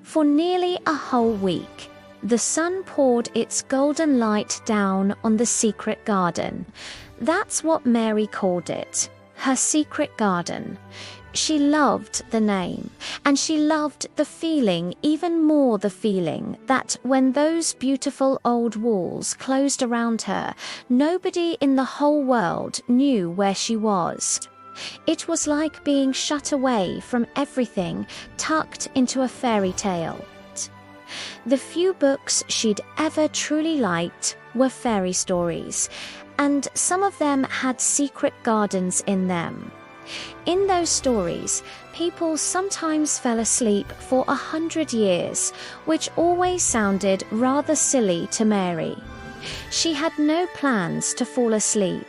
For nearly a whole week, the sun poured its golden light down on the secret garden. That's what Mary called it, her secret garden. She loved the name, and she loved the feeling, even more the feeling, that when those beautiful old walls closed around her, nobody in the whole world knew where she was. It was like being shut away from everything, tucked into a fairy tale. The few books she'd ever truly liked were fairy stories, and some of them had secret gardens in them. In those stories, people sometimes fell asleep for 100 years, which always sounded rather silly to Mary. She had no plans to fall asleep.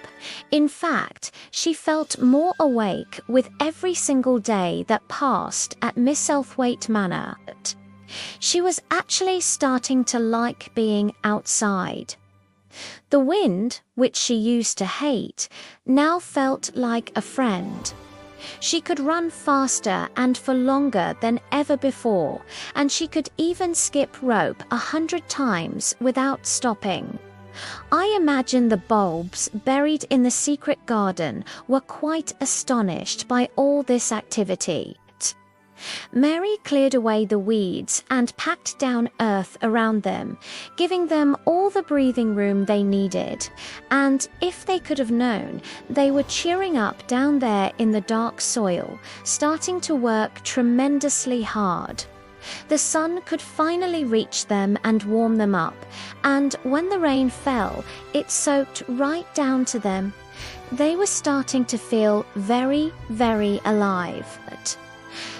In fact, she felt more awake with every single day that passed at 𝗦𝗧𝗏𝗏. She was actually starting to like being outside. The wind, which she used to hate, now felt like a friend. She could run faster and for longer than ever before, and she could even skip rope 100 times without stopping. I imagine the bulbs buried in the secret garden were quite astonished by all this activity. Mary cleared away the weeds and packed down earth around them, giving them all the breathing room they needed. And if they could have known, they were cheering up down there in the dark soil, starting to work tremendously hard. The sun could finally reach them and warm them up, and when the rain fell, it soaked right down to them. They were starting to feel very, very alive.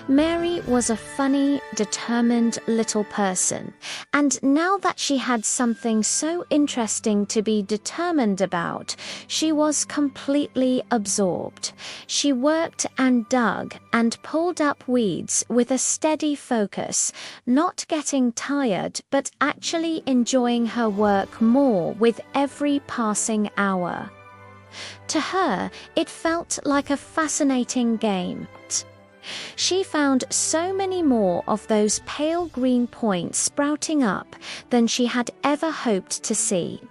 Mary was a funny, determined little person, and now that she had something so interesting to be determined about, she was completely absorbed. She worked and dug and pulled up weeds with a steady focus, not getting tired but actually enjoying her work more with every passing hour. To her, it felt like a fascinating game. She found so many more of those pale green points sprouting up than she had ever hoped to see.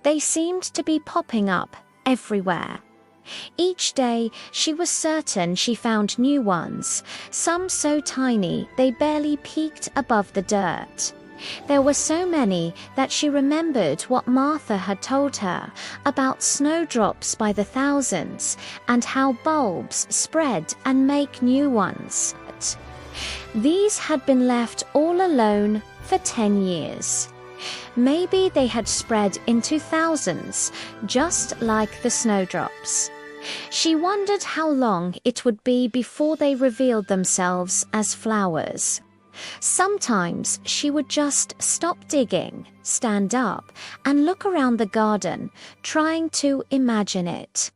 They seemed to be popping up everywhere. Each day, she was certain she found new ones, some so tiny they barely peeked above the dirt. There were so many that she remembered what Martha had told her about snowdrops by the thousands and how bulbs spread and make new ones. These had been left all alone for 10 years. Maybe they had spread into thousands, just like the snowdrops. She wondered how long it would be before they revealed themselves as flowers. Sometimes she would just stop digging, stand up, and look around the garden, trying to imagine it.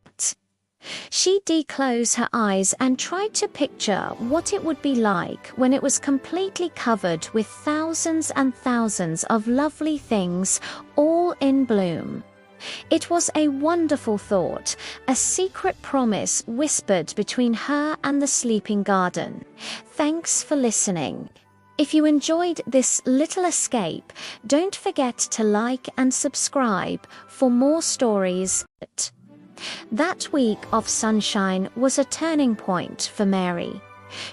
She'd declose her eyes and tried to picture what it would be like when it was completely covered with thousands and thousands of lovely things, all in bloom. It was a wonderful thought, a secret promise whispered between her and the sleeping garden. Thanks for listening. If you enjoyed this little escape, don't forget to like and subscribe for more stories. That week of sunshine was a turning point for Mary.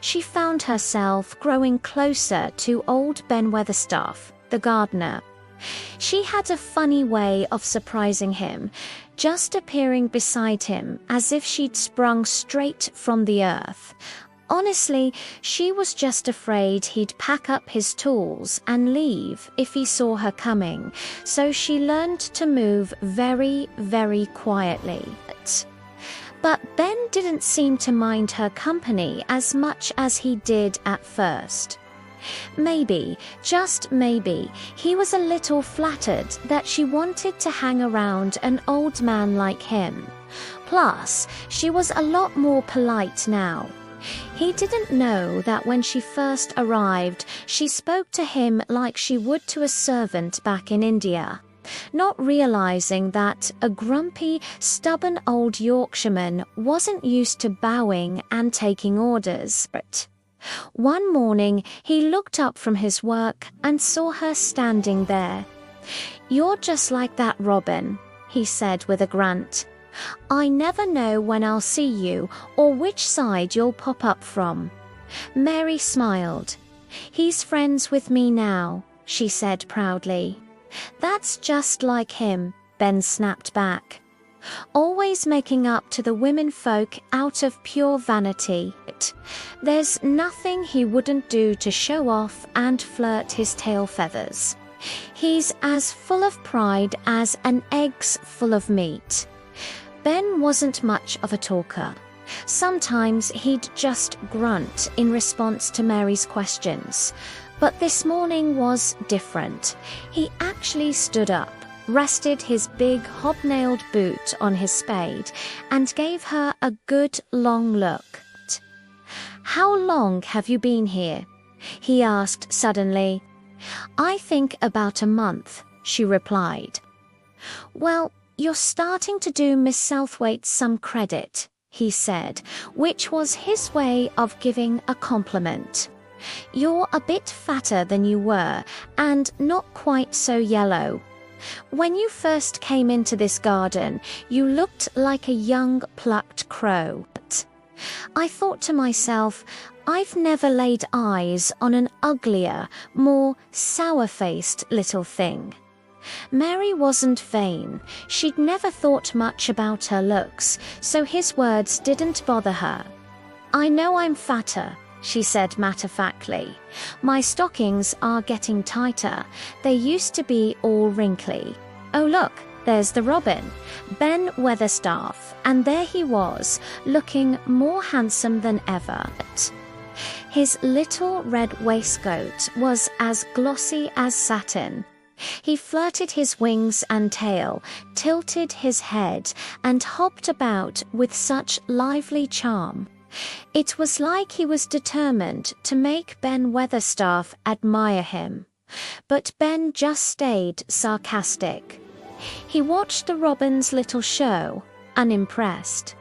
She found herself growing closer to old Ben Weatherstaff, the gardener. She had a funny way of surprising him, just appearing beside him as if she'd sprung straight from the earth. Honestly, she was just afraid he'd pack up his tools and leave if he saw her coming, so she learned to move very, very quietly. But Ben didn't seem to mind her company as much as he did at first. Maybe, just maybe, he was a little flattered that she wanted to hang around an old man like him. Plus, she was a lot more polite now. He didn't know that when she first arrived, she spoke to him like she would to a servant back in India, not realizing that a grumpy, stubborn old Yorkshireman wasn't used to bowing and taking orders. One morning, he looked up from his work and saw her standing there. "You're just like that robin," he said with a grunt. "I never know when I'll see you or which side you'll pop up from." Mary smiled. "He's friends with me now," she said proudly. "That's just like him," Ben snapped back. "Always making up to the women folk out of pure vanity. There's nothing he wouldn't do to show off and flirt his tail feathers. He's as full of pride as an egg's full of meat." Ben wasn't much of a talker. Sometimes he'd just grunt in response to Mary's questions. But this morning was different. He actually stood up, rested his big hobnailed boot on his spade, and gave her a good long look. "How long have you been here?" he asked suddenly. "I think about a month," she replied. "Well, you're starting to do Miss Southwaite some credit," he said, which was his way of giving a compliment. "You're a bit fatter than you were, and not quite so yellow. When you first came into this garden, you looked like a young plucked crow. I thought to myself, I've never laid eyes on an uglier, more sour-faced little thing." Mary wasn't vain. She'd never thought much about her looks, so his words didn't bother her. "I know I'm fatter," she said matter-of-factly. "My stockings are getting tighter. They used to be all wrinkly. Oh look, there's the robin, Ben Weatherstaff, and there he was, looking more handsome than ever. His little red waistcoat was as glossy as satin. He flirted his wings and tail, tilted his head, and hopped about with such lively charm. It was like he was determined to make Ben Weatherstaff admire him. But Ben just stayed sarcastic. He watched the robin's little show, unimpressed.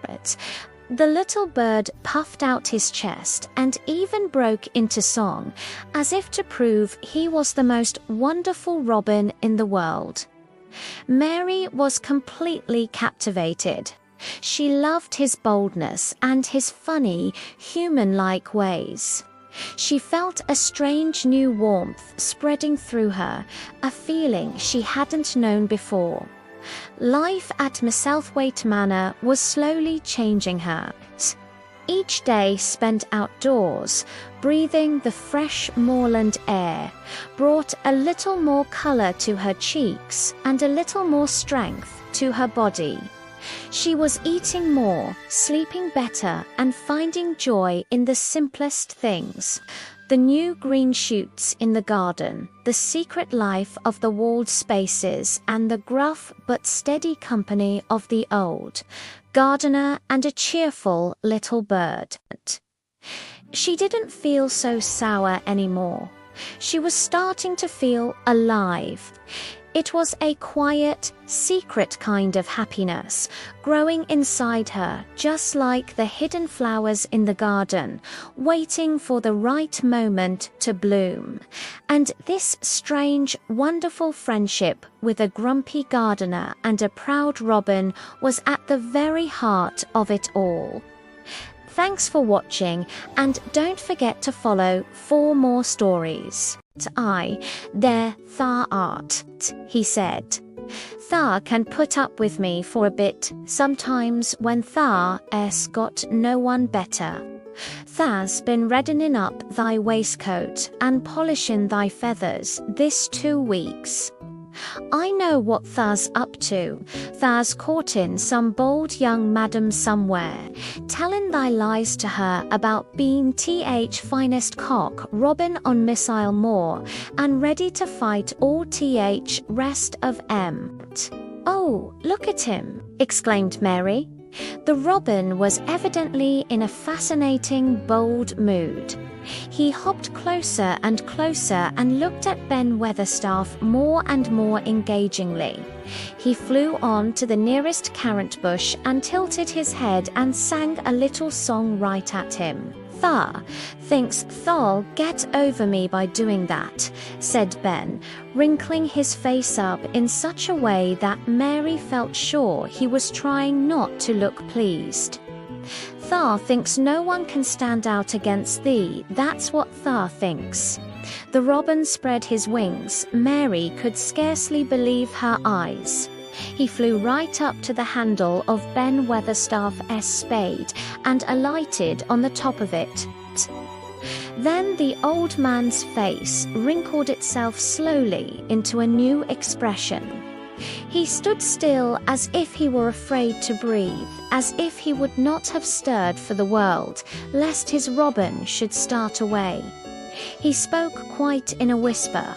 The little bird puffed out his chest and even broke into song, as if to prove he was the most wonderful robin in the world. Mary was completely captivated. She loved his boldness and his funny, human-like ways. She felt a strange new warmth spreading through her, a feeling she hadn't known before. Life at Misselthwaite Manor was slowly changing her. Each day spent outdoors, breathing the fresh moorland air, brought a little more colour to her cheeks and a little more strength to her body. She was eating more, sleeping better, and finding joy in the simplest things. The new green shoots in the garden, the secret life of the walled spaces, and the gruff but steady company of the old gardener and a cheerful little bird. She didn't feel so sour anymore. She was starting to feel alive. It was a quiet, secret kind of happiness, growing inside her just like the hidden flowers in the garden, waiting for the right moment to bloom. And this strange, wonderful friendship with a grumpy gardener and a proud robin was at the very heart of it all. Thanks for watching, and don't forget to follow for more stories. There Thar art, he said. Thar can put up with me for a bit, sometimes when Thar's got no one better. Thar's been reddening up thy waistcoat and polishing thy feathers this 2 weeks. I know what Thar's up to. Thar's courting some bold young madam somewhere, telling thy lies to her about being th finest cock robin on Missile Moor, and ready to fight all th rest of em. Oh, look at him, exclaimed Mary. The robin was evidently in a fascinating, bold mood. He hopped closer and closer and looked at Ben Weatherstaff more and more engagingly. He flew on to the nearest currant bush and tilted his head and sang a little song right at him. thinks thou'll get over me by doing that," said Ben, wrinkling his face up in such a way that Mary felt sure he was trying not to look pleased. "𝗓 thinks no one can stand out against thee, that's what 𝗓 thinks." The robin spread his wings. Mary could scarcely believe her eyes. He flew right up to the handle of 𝗏𝗏𝗏𝗏's spade and alighted on the top of it. Then the old man's face wrinkled itself slowly into a new expression. He stood still as if he were afraid to breathe, as if he would not have stirred for the world, lest his robin should start away. He spoke quite in a whisper.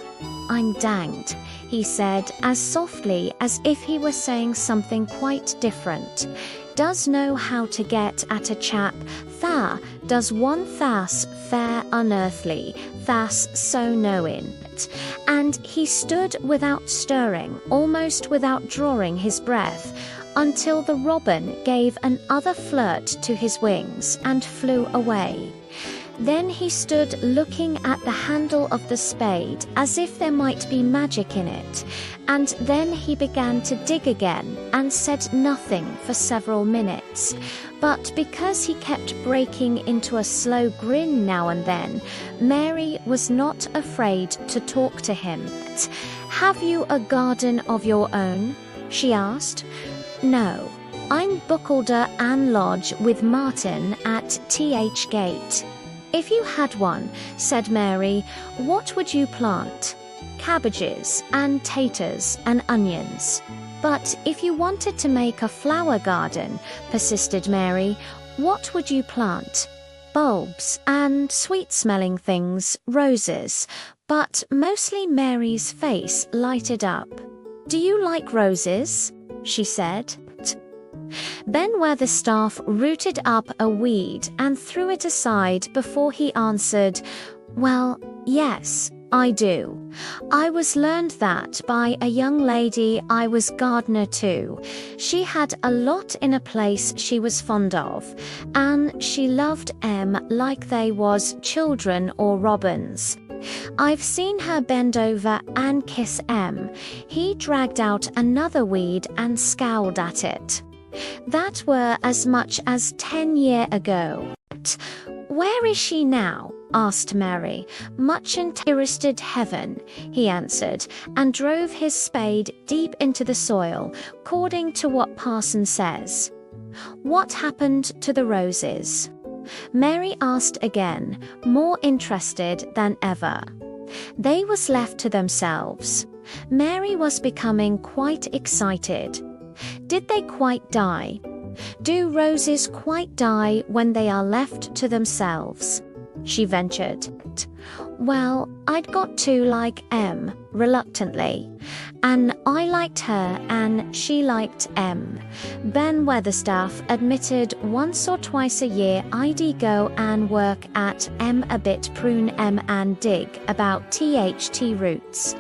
"I'm danged," he said as softly as if he were saying something quite different. "Does know how to get at a chap. 𝗓 does 𝗦𝗧𝗥𝗏 fair unearthly, 𝗓's so knowing." And he stood without stirring, almost without drawing his breath, until the robin gave another flirt to his wings and flew away. Then he stood looking at the handle of the spade as if there might be magic in it, and then he began to dig again and said nothing for several minutes. But because he kept breaking into a slow grin now and then, Mary was not afraid to talk to him. "Have you a garden of your own?" she asked. "No, I'm bookholder and lodge with Martin at th Gate." "If you had one," said Mary, "what would you plant?" "Cabbages and taters and onions." "But if you wanted to make a flower garden," persisted Mary, "what would you plant?" "Bulbs and sweet-smelling things, roses." But mostly Mary's face lighted up. "Do you like roses?" she said. 𝗏𝗏𝗏𝗏 rooted up a weed and threw it aside before he answered, "Well, yes, I do. I was learned that by a young lady I was gardener to. She had a lot in a place she was fond of, and she loved 'em like they was children or robins. I've seen her bend over and kiss 'em." He dragged out another weed and scowled at it. "That were as much as 10 years ago." "Where is she now?" asked Mary. "Much interested heaven," he answered, and drove his spade deep into the soil, according to what Parson says. "What happened to the roses?" Mary asked again, more interested than ever. "They was left to themselves." Mary was becoming quite excited. "Did they quite die? Do roses quite die when they are left to themselves?" she ventured. "Well, I'd got to like 'em, reluctantly. And I liked her and she liked 'em." 𝗏𝗏𝗏𝗏 admitted once or twice a year I'd go and work at 'em a bit prune 'em and dig about THT roots.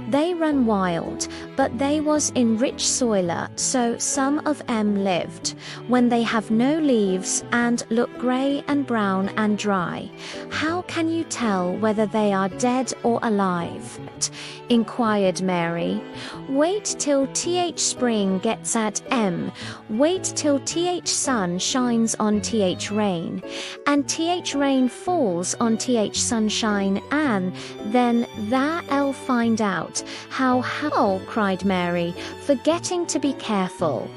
They run wild, but they was in rich soiler, so some of 'em lived, when they have no leaves and look grey and brown and dry. "How can you tell whether they are dead or alive?" inquired Mary. "Wait till TH spring gets at 'em. Wait till TH sun shines on TH rain, and TH rain falls on TH sunshine, and then tha'll find out how." Cried Mary, forgetting to be careful.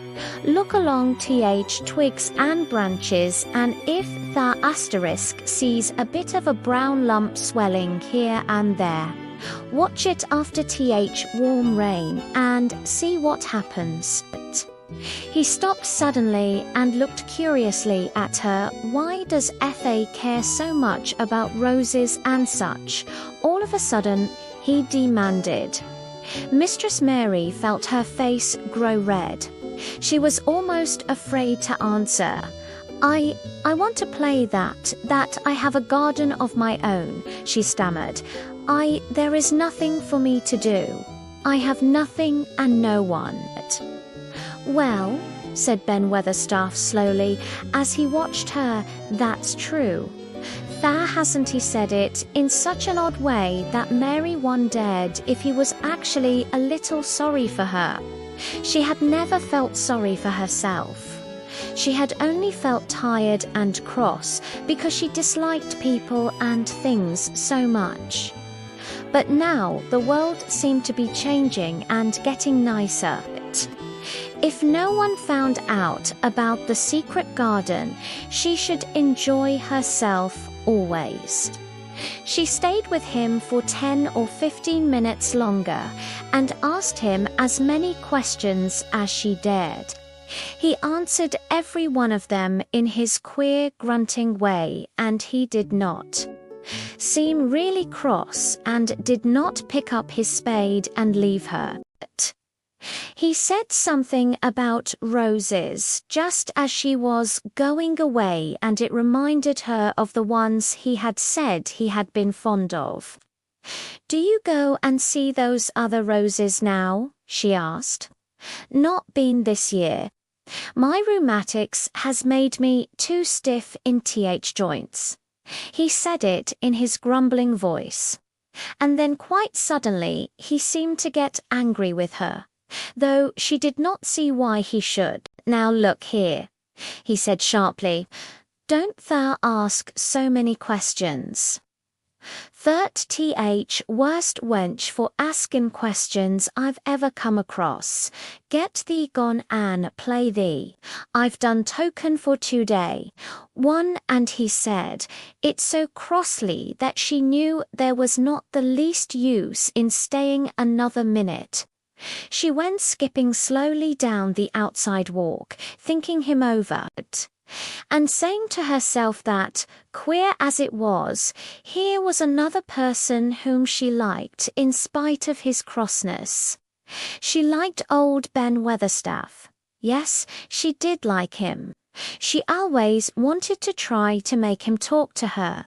"Look along TH twigs and branches, and if 𝗓 sees a bit of a brown lump swelling here and there, watch it after TH warm rain and see what happens." He stopped suddenly and looked curiously at her. "Why does FA care so much about roses and such, all of a sudden?" he demanded. Mistress Mary felt her face grow red. She was almost afraid to answer. I want to play that I have a garden of my own," she stammered. There is nothing for me to do. I have nothing and no one." "Well," said 𝗏𝗏𝗏𝗏𝗏 slowly, as he watched her, "that's true. hasn't he said it in such an odd way that Mary wondered if he was actually a little sorry for her. She had never felt sorry for herself. She had only felt tired and cross because she disliked people and things so much. But now the world seemed to be changing and getting nicer. If no one found out about the secret garden, she should enjoy herself always. She stayed with him for 10 or 15 minutes longer and asked him as many questions as she dared. He answered every one of them in his queer grunting way, and he did not seem really cross and did not pick up his spade and leave her. He said something about roses just as she was going away, and it reminded her of the ones he had said he had been fond of. "Do you go and see those other roses now?" she asked. "Not been this year. My rheumatics has made me too stiff in th joints." He said it in his grumbling voice. And then quite suddenly he seemed to get angry with her, though she did not see why he should. "Now look here," he said sharply. "Don't thou ask so many questions. 𝗓𝗏 worst wench for asking questions I've ever come across. Get thee gone and play thee. I've done token for today." One, and he said it so crossly that she knew there was not the least use in staying another minute. She went skipping slowly down the outside walk, thinking him over, and saying to herself that, queer as it was, here was another person whom she liked in spite of his crossness. She liked old Ben Weatherstaff. Yes, she did like him. She always wanted to try to make him talk to her.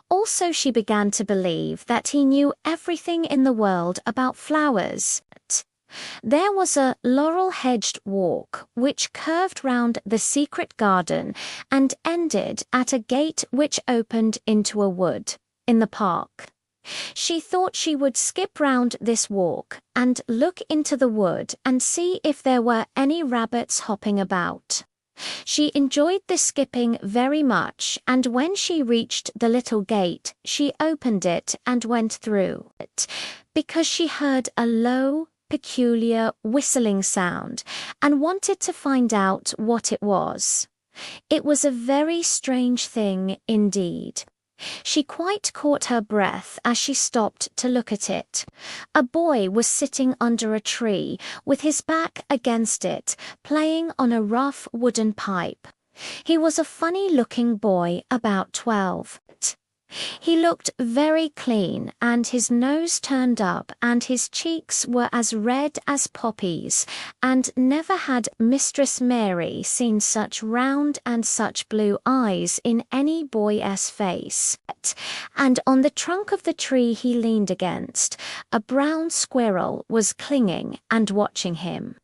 Also, she began to believe that he knew everything in the world about flowers. There was a laurel-hedged walk which curved round the secret garden and ended at a gate which opened into a wood in the park. She thought she would skip round this walk and look into the wood and see if there were any rabbits hopping about. She enjoyed the skipping very much, and when she reached the little gate, she opened it and went through it, because she heard a low, peculiar whistling sound and wanted to find out what it was. It was a very strange thing indeed. She quite caught her breath as she stopped to look at it. A boy was sitting under a tree with his back against it, playing on a rough wooden pipe. He was a funny-looking boy, about 12. He looked very clean, and his nose turned up, and his cheeks were as red as poppies, and never had Mistress Mary seen such round and such blue eyes in any boy's face. And on the trunk of the tree he leaned against, a brown squirrel was clinging and watching him.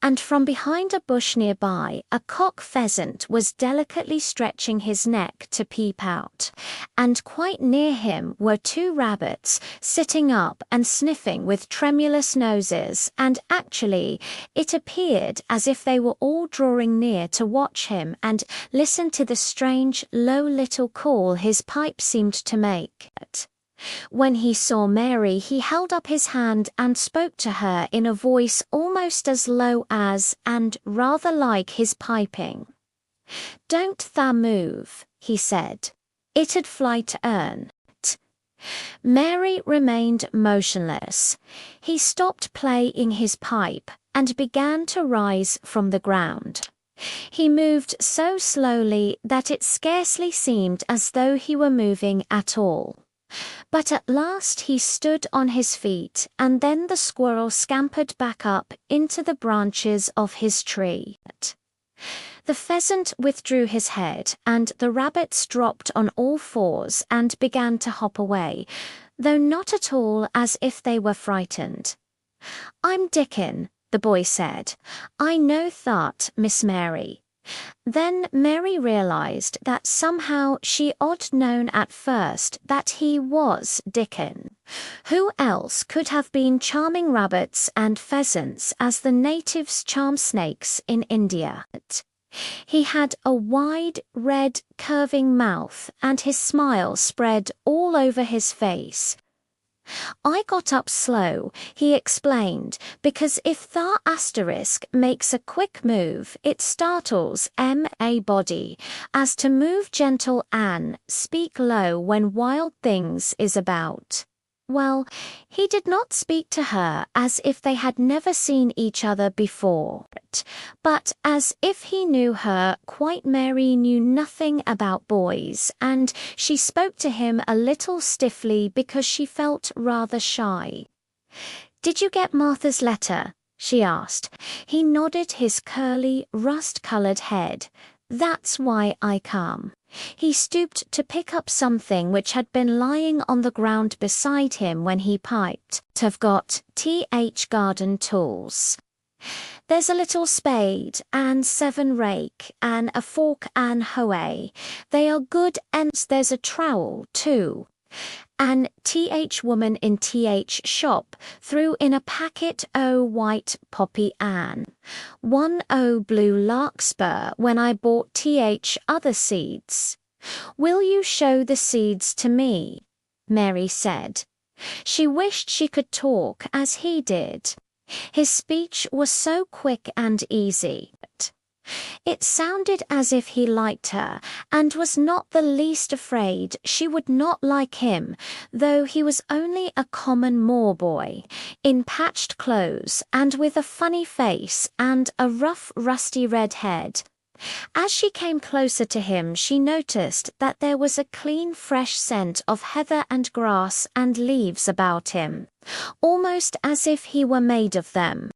And from behind a bush nearby, a cock pheasant was delicately stretching his neck to peep out, and quite near him were 2 rabbits sitting up and sniffing with tremulous noses, and actually it appeared as if they were all drawing near to watch him and listen to the strange, low little call his pipe seemed to make. When he saw Mary, he held up his hand and spoke to her in a voice almost as low as, and rather like his piping. "Don't tha move," he said. "It'd fly to earn." Mary remained motionless. He stopped playing his pipe and began to rise from the ground. He moved so slowly that it scarcely seemed as though he were moving at all. But at last he stood on his feet, and then the squirrel scampered back up into the branches of his tree. The pheasant withdrew his head, and the rabbits dropped on all fours and began to hop away, though not at all as if they were frightened. "I'm Dickon," the boy said. "I know that, Miss Mary. Then Mary realized that somehow she'd known at first that he was Dickon. Who else could have been charming rabbits and pheasants as the natives charm snakes in India? He had a wide, red, curving mouth, and his smile spread all over his face. I got up slow, he explained, because if 𝗓* makes a quick move, it startles a body, as to move gentle Anne, speak low when wild things is about. Well, he did not speak to her as if they had never seen each other before, but as if he knew her. Quite Mary knew nothing about boys, and she spoke to him a little stiffly because she felt rather shy. "Did you get Martha's letter?" she asked. He nodded his curly, rust-colored head. "That's why I come." He stooped to pick up something which had been lying on the ground beside him when he piped. "T've got garden tools. There's a little spade, and 7 rake, and a fork and hoe. They are good, and there's a trowel, too." And woman in shop threw in a packet o' white poppy Anne. 1 o' blue larkspur when I bought other seeds. "Will you show the seeds to me?" Mary said. She wished she could talk as he did. His speech was so quick and easy. It sounded as if he liked her, and was not the least afraid she would not like him, though he was only a common moor boy, in patched clothes, and with a funny face, and a rough, rusty red head. As she came closer to him, she noticed that there was a clean, fresh scent of heather and grass and leaves about him, almost as if he were made of them.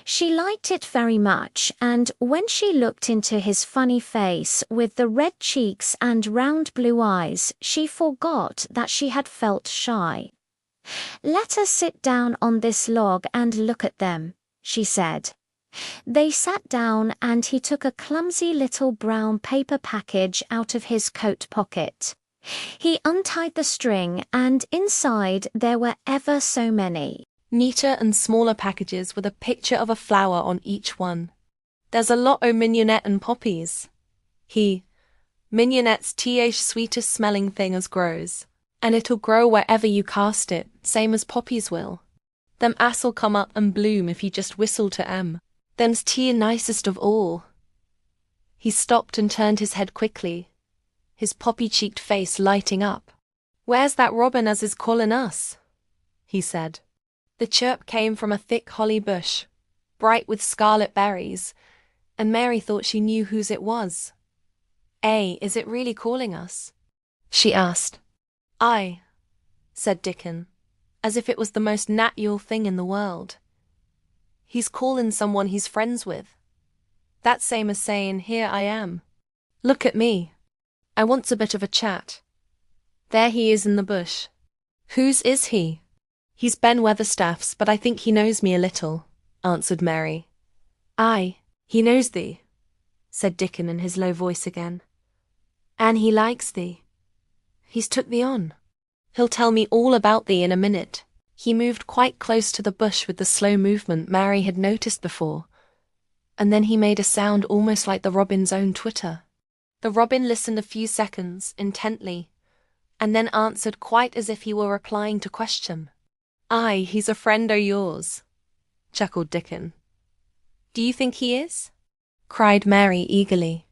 She liked it very much, and when she looked into his funny face with the red cheeks and round blue eyes, she forgot that she had felt shy. "Let us sit down on this log and look at them," she said. They sat down, and he took a clumsy little brown paper package out of his coat pocket. He untied the string, and inside there were ever so many neater and smaller packages with a picture of a flower on each one. "There's a lot o' mignonette and poppies." Mignonette's sweetest smelling thing as grows, and it'll grow wherever you cast it, same as poppies will. Them ass'll come up and bloom if you just whistle to 'em. Them's nicest of all. He stopped and turned his head quickly, his poppy-cheeked face lighting up. "Where's that robin as is callin' us?" he said. The chirp came from a thick holly bush, bright with scarlet berries, and Mary thought she knew whose it was. Is it really calling us?" she asked. "Aye," said Dickon, as if it was the most natural thing in the world. "He's callin' someone he's friends with. That's same as sayin', 'Here I am. Look at me. I wants a bit of a chat.' There he is in the bush." "Whose is he?" "He's Ben Weatherstaff's, but I think he knows me a little," answered Mary. "Aye, he knows thee," said Dickon in his low voice again. "An' he likes thee. He's took thee on. He'll tell me all about thee in a minute." He moved quite close to the bush with the slow movement Mary had noticed before, and then he made a sound almost like the robin's own twitter. The robin listened a few seconds, intently, and then answered quite as if he were replying to question. "Aye, he's a friend o' yours," chuckled Dickon. "Do you think he is?" cried Mary eagerly.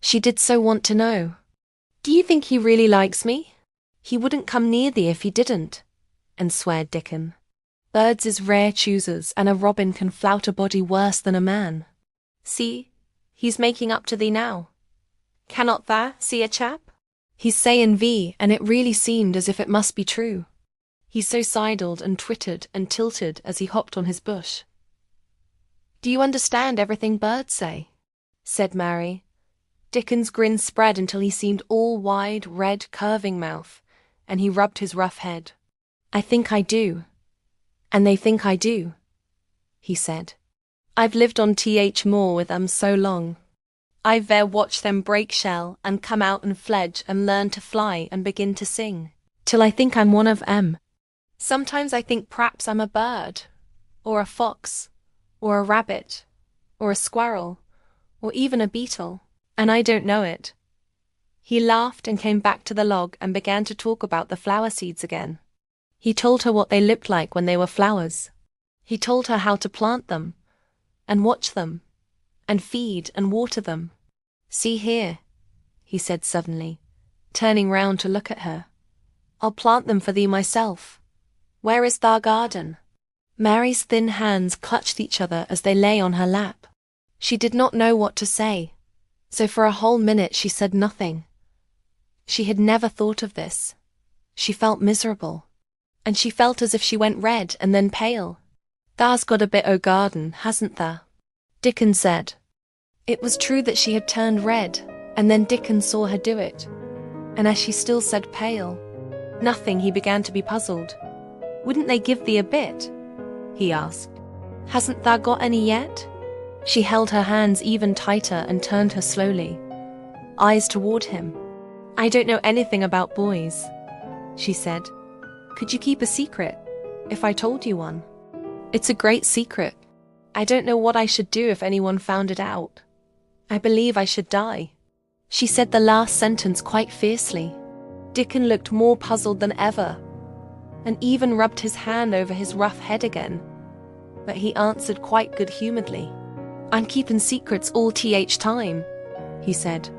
She did so want to know. "Do you think he really likes me? He wouldn't come near thee if he didn't," and sweared Dickon. "Birds is rare choosers, and a robin can flout a body worse than a man. See, he's making up to thee now. Cannot tha see a chap? He's sayin' thee, and it really seemed as if it must be true. He so sidled and twittered and tilted as he hopped on his bush." "Do you understand everything birds say?" said Mary. Dickon's grin spread until he seemed all wide, red, curving mouth, and he rubbed his rough head. "I think I do, and they think I do," he said. "I've lived on moor with 'em so long. 𝗚𝗏𝗡𝗏 watch them break shell and come out and fledge and learn to fly and begin to sing, till I think I'm one of 𝗚m. Sometimes I think p'raps I'm a bird, or a fox, or a rabbit, or a squirrel, or even a beetle, and I don't know it. He laughed and came back to the log and began to talk about the flower seeds again. He told her what they looked like when they were flowers. He told her how to plant them, and watch them, and feed and water them. See here, he said suddenly, turning round to look at her. I'll plant them for thee myself. Where is thy garden? Mary's thin hands clutched each other as they lay on her lap. She did not know what to say, so for a whole minute she said nothing. She had never thought of this. She felt miserable, and she felt as if she went red and then pale. Tha's got a bit o' garden, hasn't tha? Dickon said. It was true that she had turned red, and then Dickon saw her do it. And as she still said pale, nothing, he began to be puzzled. Wouldn't they give thee a bit? He asked. Hasn't tha got any yet? She held her hands even tighter and turned her slowly, eyes toward him. I don't know anything about boys, she said. Could you keep a secret, if I told you one? It's a great secret. I don't know what I should do if anyone found it out. I believe I should die. She said the last sentence quite fiercely. Dickon looked more puzzled than ever, and even rubbed his hand over his rough head again. But he answered quite good-humouredly. I'm keeping secrets all th time, he said.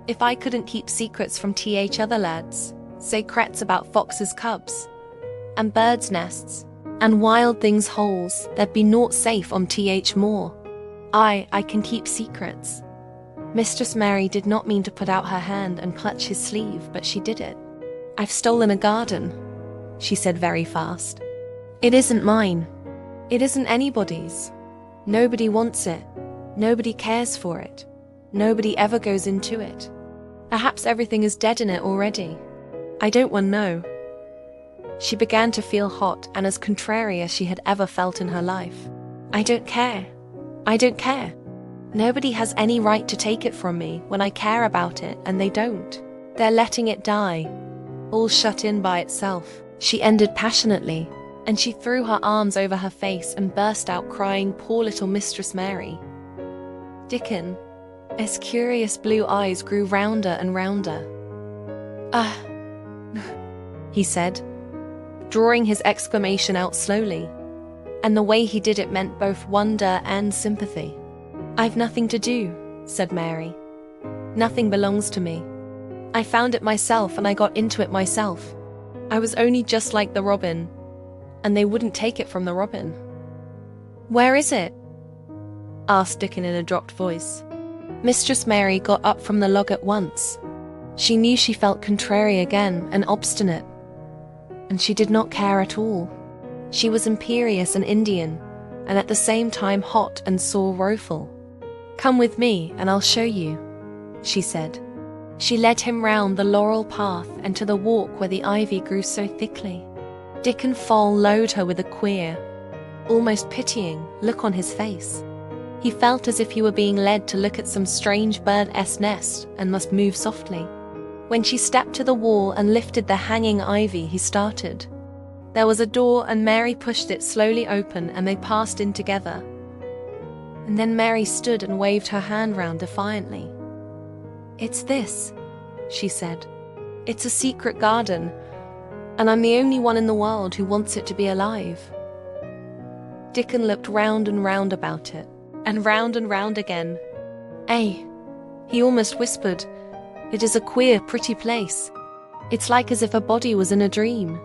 If I couldn't keep secrets from th other lads, say crets about foxes' cubs, and birds' nests, and wild things' holes, there'd be naught safe on th moor. I can keep secrets. Mistress Mary did not mean to put out her hand and clutch his sleeve, but she did it. I've stolen a garden, she said very fast. It isn't mine. It isn't anybody's. Nobody wants it. Nobody cares for it. Nobody ever goes into it. Perhaps everything is dead in it already. I don't want to know. She began to feel hot and as contrary as she had ever felt in her life. I don't care. I don't care. Nobody has any right to take it from me when I care about it, and they don't. They're letting it die, all shut in by itself. She ended passionately, and she threw her arms over her face and burst out crying, poor little Mistress Mary. Dickon, his curious blue eyes grew rounder and rounder. He said, drawing his exclamation out slowly, and the way he did it meant both wonder and sympathy. I've nothing to do, said Mary. Nothing belongs to me. I found it myself and I got into it myself. I was only just like the robin, and they wouldn't take it from the robin. Where is it? Asked Dickon in a dropped voice. Mistress Mary got up from the log at once. She knew she felt contrary again and obstinate, and she did not care at all. She was imperious and Indian, and at the same time hot and sorrowful. Come with me and I'll show you, she said. She led him round the laurel path and to the walk where the ivy grew so thickly. Dickon followed her with a queer, almost pitying look on his face. He felt as if he were being led to look at some strange bird's nest and must move softly. When she stepped to the wall and lifted the hanging ivy, he started. There was a door and Mary pushed it slowly open and they passed in together. And then Mary stood and waved her hand round defiantly. It's this, she said. It's a secret garden, and I'm the only one in the world who wants it to be alive. Dickon looked round and round about it, and round again. He almost whispered, it is a queer, pretty place. It's like as if a body was in a dream.